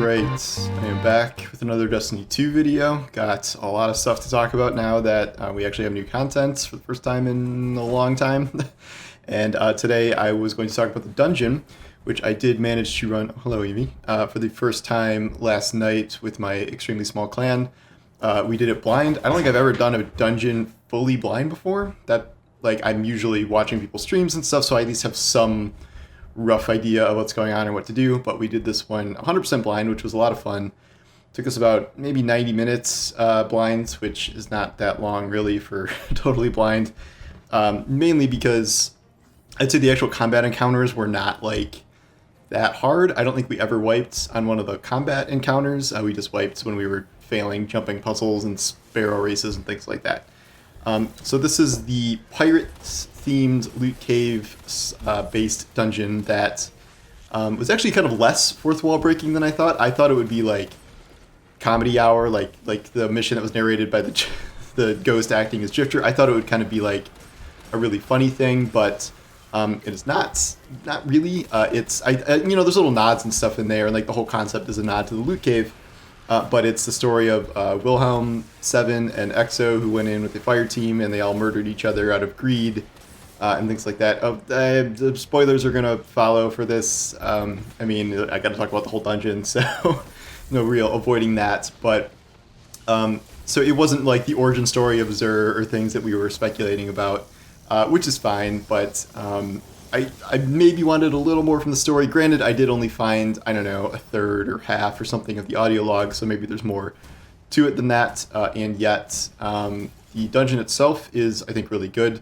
Alright, I am back with another Destiny 2 video. Got a lot of stuff to talk about now that we actually have new content for the first time in a long time. And today I was going to talk about the dungeon, which I did manage to run, hello Evie, for the first time last night with my extremely small clan. We did it blind. I don't think I've ever done a dungeon fully blind before. I'm usually watching people's streams and stuff, so I at least have some rough idea of what's going on and what to do, but we did this one 100% blind, which was a lot of fun. Took us about maybe 90 minutes blind, which is not that long really for totally blind, mainly because I'd say the actual combat encounters were not like that hard. I don't think we ever wiped on one of the combat encounters. We just wiped when we were failing jumping puzzles and sparrow races and things like that. So this is the Pirates-themed loot cave based dungeon that was actually kind of less fourth wall breaking than I thought. I thought it would be like comedy hour, like the mission that was narrated by the ghost acting as Drifter. I thought it would kind of be like a really funny thing, but it is not really. There's little nods and stuff in there, and like the whole concept is a nod to the loot cave. But it's the story of Wilhelm, Seven, and Exo, who went in with the fire team, and they all murdered each other out of greed and things like that. The spoilers are going to follow for this. I got to talk about the whole dungeon, so no real avoiding that. But so it wasn't like the origin story of Zur or things that we were speculating about, which is fine, but I maybe wanted a little more from the story. Granted, I did only find, a third or half or something of the audio log, so maybe there's more to it than that. And yet, the dungeon itself is, I think, really good.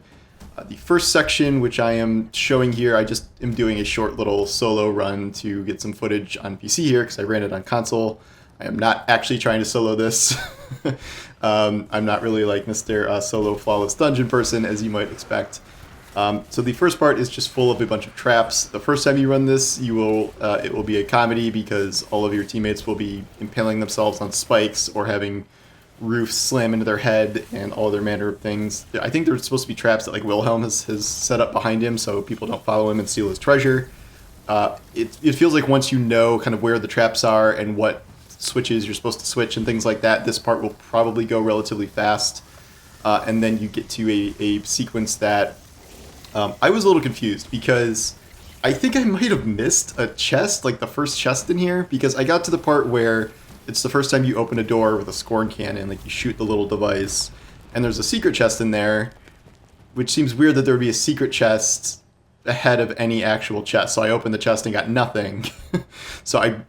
The first section, which I am showing here, I just am doing a short little solo run to get some footage on PC here, because I ran it on console. I am not actually trying to solo this. I'm not really like Mr. Solo Flawless Dungeon person, as you might expect. So the first part is just full of a bunch of traps. The first time you run this, it will be a comedy because all of your teammates will be impaling themselves on spikes or having roofs slam into their head and all their manner of things. I think there's supposed to be traps that like Wilhelm has set up behind him so people don't follow him and steal his treasure. It feels like once you know kind of where the traps are and what switches you're supposed to switch and things like that, this part will probably go relatively fast. And then you get to a sequence that I was a little confused because I think I might have missed a chest, like the first chest in here, because I got to the part where it's the first time you open a door with a scorn cannon, like you shoot the little device, and there's a secret chest in there, which seems weird that there would be a secret chest ahead of any actual chest. So I opened the chest and got nothing. So I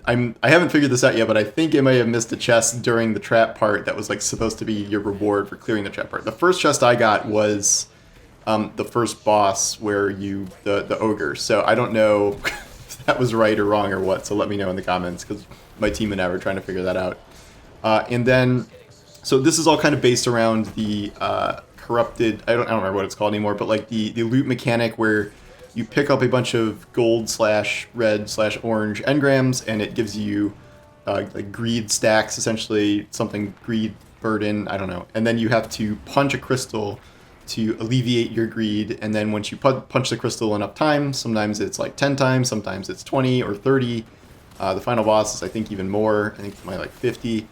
haven't figured this out yet, but I think I may have missed a chest during the trap part that was like supposed to be your reward for clearing the trap part. The first chest I got was the first boss where the ogre. So I don't know if that was right or wrong or what, so let me know in the comments because my team and I were trying to figure that out. And then, so this is all kind of based around the corrupted, I don't remember what it's called anymore, but like the loot mechanic where you pick up a bunch of gold/red/orange engrams and it gives you like greed stacks, essentially something greed burden, I don't know. And then you have to punch a crystal to alleviate your greed, and then once you punch the crystal enough times, sometimes it's like 10 times, sometimes it's 20 or 30. The final boss is I think even more, I think it's like 50.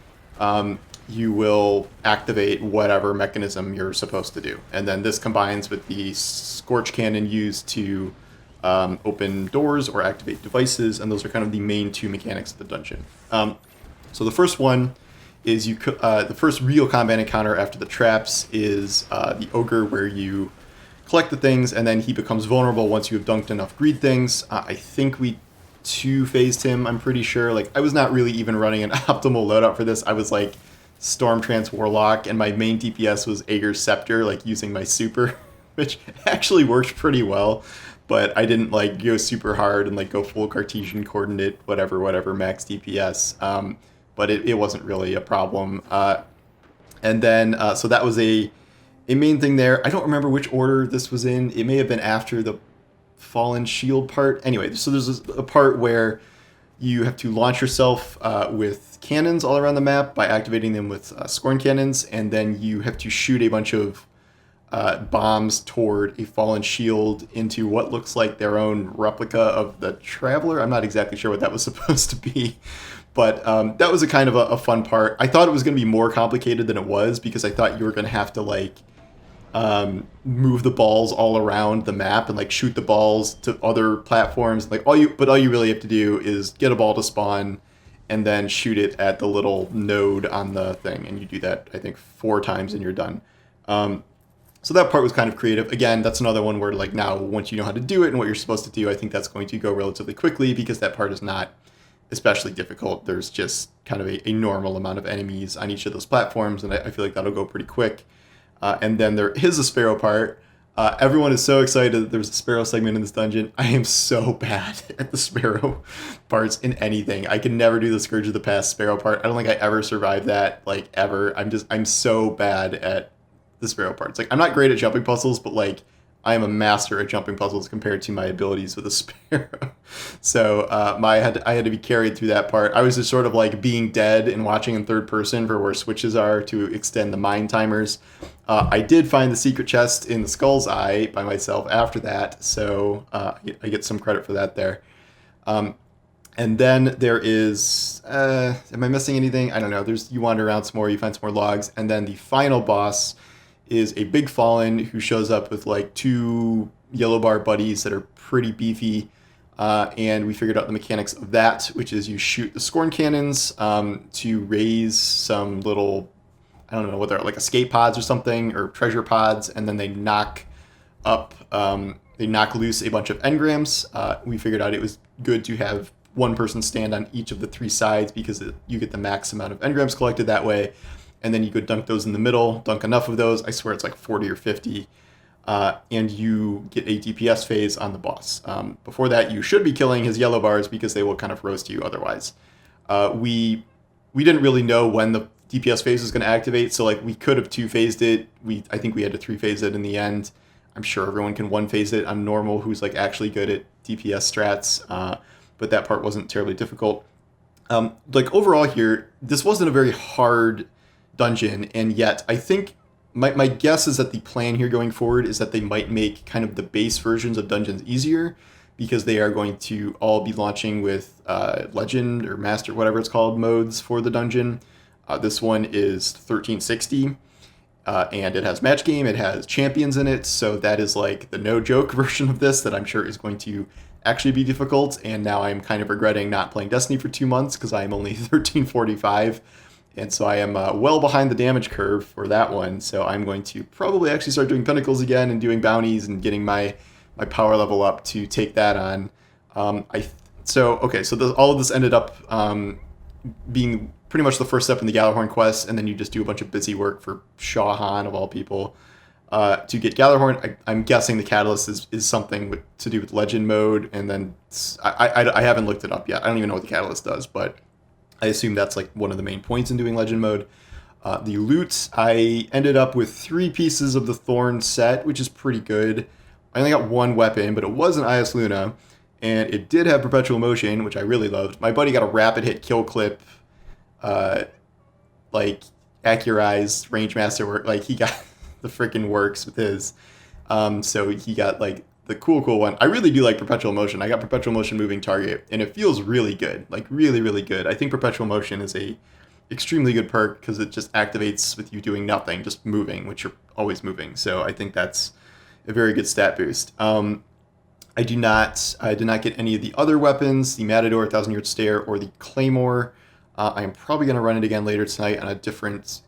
You will activate whatever mechanism you're supposed to do. And then this combines with the Scorch Cannon used to open doors or activate devices, and those are kind of the main two mechanics of the dungeon. So the first one is the first real combat encounter after the traps is the ogre, where you collect the things and then he becomes vulnerable once you have dunked enough greed things. I think we two-phased him, I'm pretty sure. Like, I was not really even running an optimal loadout for this. I was like Storm Trance Warlock, and my main DPS was Aeger's Scepter, like using my super, which actually worked pretty well, but I didn't like go super hard and like go full Cartesian coordinate, whatever, max DPS. But it wasn't really a problem. And then, so that was a main thing there. I don't remember which order this was in. It may have been after the Fallen Shield part. Anyway, so there's a part where you have to launch yourself with cannons all around the map by activating them with scorn cannons, and then you have to shoot a bunch of bombs toward a fallen shield into what looks like their own replica of the Traveler. I'm not exactly sure what that was supposed to be, but that was a kind of a fun part. I thought it was going to be more complicated than it was because I thought you were going to have to like move the balls all around the map and like shoot the balls to other platforms. Like all you really have to do is get a ball to spawn and then shoot it at the little node on the thing, and you do that I think 4 times and you're done. So that part was kind of creative. Again, that's another one where like now once you know how to do it and what you're supposed to do, I think that's going to go relatively quickly because that part is not especially difficult. There's just kind of a normal amount of enemies on each of those platforms, and I feel like that'll go pretty quick. And then there is a sparrow part. Everyone is so excited that there's a sparrow segment in this dungeon. I am so bad at the sparrow parts in anything. I can never do the Scourge of the Past sparrow part. I don't think I ever survived that, like, ever. I'm so bad at the sparrow parts. Like, I'm not great at jumping puzzles, but, like, I am a master at jumping puzzles compared to my abilities with a sparrow. So I had to be carried through that part. I was just sort of, like, being dead and watching in third person for where switches are to extend the mine timers. I did find the secret chest in the Skull's Eye by myself after that, so I get some credit for that there. And then there is, am I missing anything? I don't know. You wander around some more, you find some more logs, and then the final boss is a big fallen who shows up with like 2 yellow bar buddies that are pretty beefy, and we figured out the mechanics of that, which is you shoot the scorn cannons to raise some little, I don't know, whether like escape pods or something, or treasure pods, and then they knock loose a bunch of engrams. We figured out it was good to have one person stand on each of the 3 sides because you get the max amount of engrams collected that way. And then you go dunk those in the middle, dunk enough of those, I swear it's like 40 or 50, and you get a DPS phase on the boss. Before that, you should be killing his yellow bars because they will kind of roast you otherwise. We didn't really know when the DPS phase was going to activate, so like we could have 2-phased it. I think we had to 3-phase it in the end. I'm sure everyone can 1-phase it on normal who's like actually good at DPS strats, but that part wasn't terribly difficult. Like overall here, this wasn't a very hard dungeon, and yet I think my guess is that the plan here going forward is that they might make kind of the base versions of dungeons easier because they are going to all be launching with legend or master, whatever it's called, modes for the dungeon. This one is 1360, and it has match game, it has champions in it, so that is like the no joke version of this that I'm sure is going to actually be difficult. And now I'm kind of regretting not playing Destiny for 2 months because I am only 1345. And so I am well behind the damage curve for that one. So I'm going to probably actually start doing pinnacles again and doing bounties and getting my power level up to take that on. All of this ended up being pretty much the first step in the Gallarhorn quest, and then you just do a bunch of busy work for Shaw Han, of all people, to get Gallarhorn. I'm guessing the catalyst is something to do with legend mode, and then I haven't looked it up yet. I don't even know what the catalyst does, but I assume that's like one of the main points in doing legend mode. The loot, I ended up with 3 pieces of the Thorn set, which is pretty good. I only got 1 weapon, but it was an Ias Luna, and it did have perpetual motion, which I really loved. My buddy got a rapid hit kill clip, like accurized range master work. Like he got the freaking works with his. So he got like the cool one. I really do like perpetual motion. I got perpetual motion moving target, and it feels really good, like really, really good. I think perpetual motion is a extremely good perk because it just activates with you doing nothing, just moving, which you're always moving. So I think that's a very good stat boost. I did not get any of the other weapons, the Matador, 1,000-Yard Stare, or the Claymore. I am probably going to run it again later tonight on a different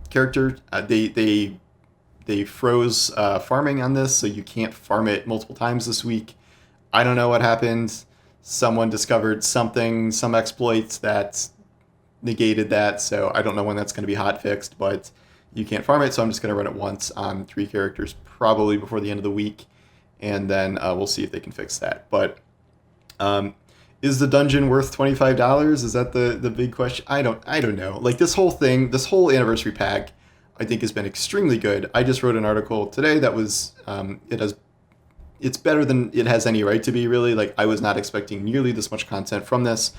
character. They froze farming on this, so you can't farm it multiple times this week. I don't know what happened. Someone discovered something, some exploits that negated that, so I don't know when that's going to be hot fixed, but you can't farm it, so I'm just going to run it once on 3 characters, probably before the end of the week, and then we'll see if they can fix that. But is the dungeon worth $25? Is that the big question? I don't know. Like this whole anniversary pack, I think has been extremely good. I just wrote an article today that was it's better than it has any right to be, really. Like I was not expecting nearly this much content from this,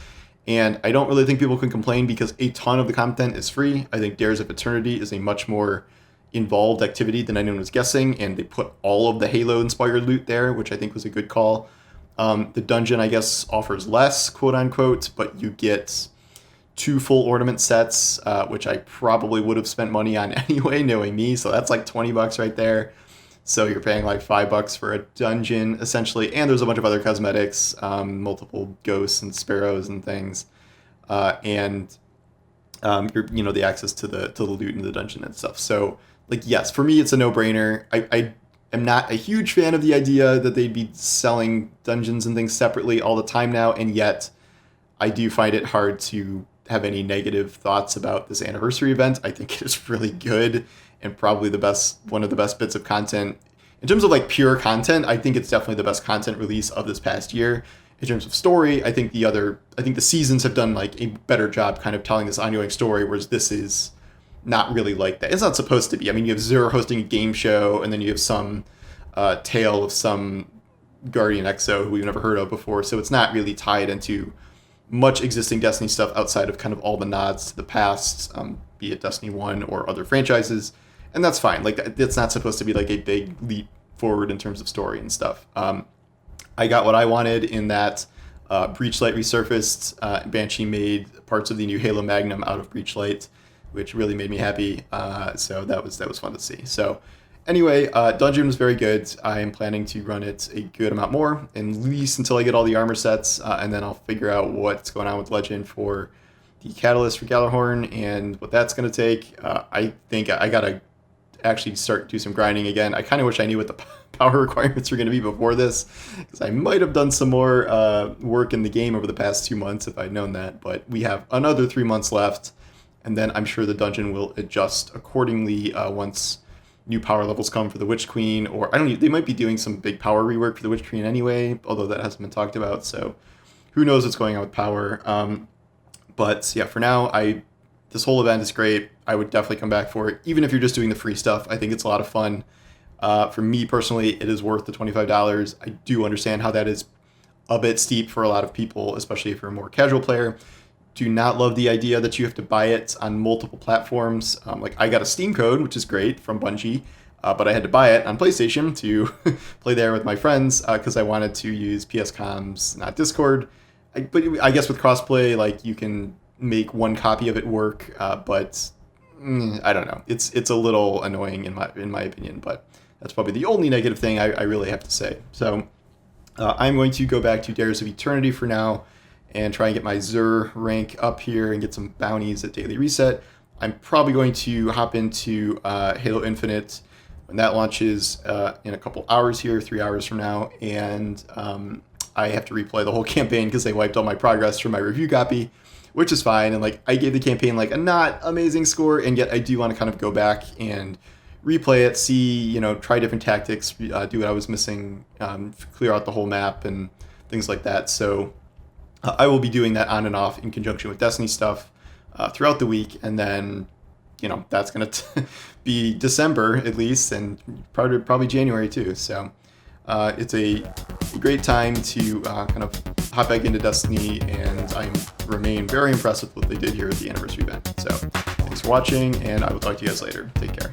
and I don't really think people can complain because a ton of the content is free. I think Dares of Eternity is a much more involved activity than anyone was guessing, and they put all of the Halo-inspired loot there, which I think was a good call. The dungeon, I guess, offers less, quote unquote, but you get 2 full ornament sets, which I probably would have spent money on anyway, knowing me. So that's like $20 right there. So you're paying like $5 for a dungeon, essentially. And there's a bunch of other cosmetics, multiple ghosts and sparrows and things. And the access to the loot in the dungeon and stuff. So, like, yes, for me, it's a no-brainer. I am not a huge fan of the idea that they'd be selling dungeons and things separately all the time now, and yet I do find it hard to have any negative thoughts about this anniversary event. I think it is really good and probably one of the best bits of content. In terms of like pure content, I think it's definitely the best content release of this past year. In terms of story, I think the seasons have done like a better job kind of telling this ongoing story, whereas this is not really like that. It's not supposed to be. I mean, you have Xur hosting a game show, and then you have some tale of some Guardian Exo who we've never heard of before, so it's not really tied into much existing Destiny stuff outside of kind of all the nods to the past, be it Destiny 1 or other franchises, and that's fine. Like, it's not supposed to be like a big leap forward in terms of story and stuff. I got what I wanted in that Breachlight resurfaced. Banshee made parts of the new Halo Magnum out of Breachlight, which really made me happy. So that was fun to see. So anyway, Dungeon was very good. I am planning to run it a good amount more, at least until I get all the armor sets, and then I'll figure out what's going on with Legend for the Catalyst for Gjallarhorn and what that's going to take. I think I got to actually start do some grinding again. I kind of wish I knew what the power requirements were going to be before this, because I might have done some more work in the game over the past 2 months if I'd known that, but we have another 3 months left, and then I'm sure the dungeon will adjust accordingly once new power levels come for the Witch Queen, or they might be doing some big power rework for the Witch Queen anyway, although that hasn't been talked about, so who knows what's going on with power. But yeah, for now, this whole event is great. I would definitely come back for it, even if you're just doing the free stuff. I think it's a lot of fun. For me personally, it is worth the $25. I do understand how that is a bit steep for a lot of people, especially if you're a more casual player. Do not love the idea that you have to buy it on multiple platforms. Like, I got a Steam code, which is great, from Bungie, but I had to buy it on PlayStation to play there with my friends because I wanted to use PS Comms, not Discord. But I guess with crossplay, like, you can make one copy of it work, but I don't know. It's a little annoying in my opinion, but that's probably the only negative thing I really have to say. So I'm going to go back to Dares of Eternity for now and try and get my Xur rank up here and get some bounties at Daily Reset. I'm probably going to hop into Halo Infinite when that launches in a couple hours here, 3 hours from now, and I have to replay the whole campaign because they wiped all my progress from my review copy, which is fine. And like, I gave the campaign like a not amazing score, and yet I do want to kind of go back and replay it, see, try different tactics, do what I was missing, clear out the whole map and things like that. So I will be doing that on and off in conjunction with Destiny stuff throughout the week, and then that's going to be December at least, and probably January too. So it's a great time to kind of hop back into Destiny, and I remain very impressed with what they did here at the anniversary event. So thanks for watching, and I will talk to you guys later. Take care.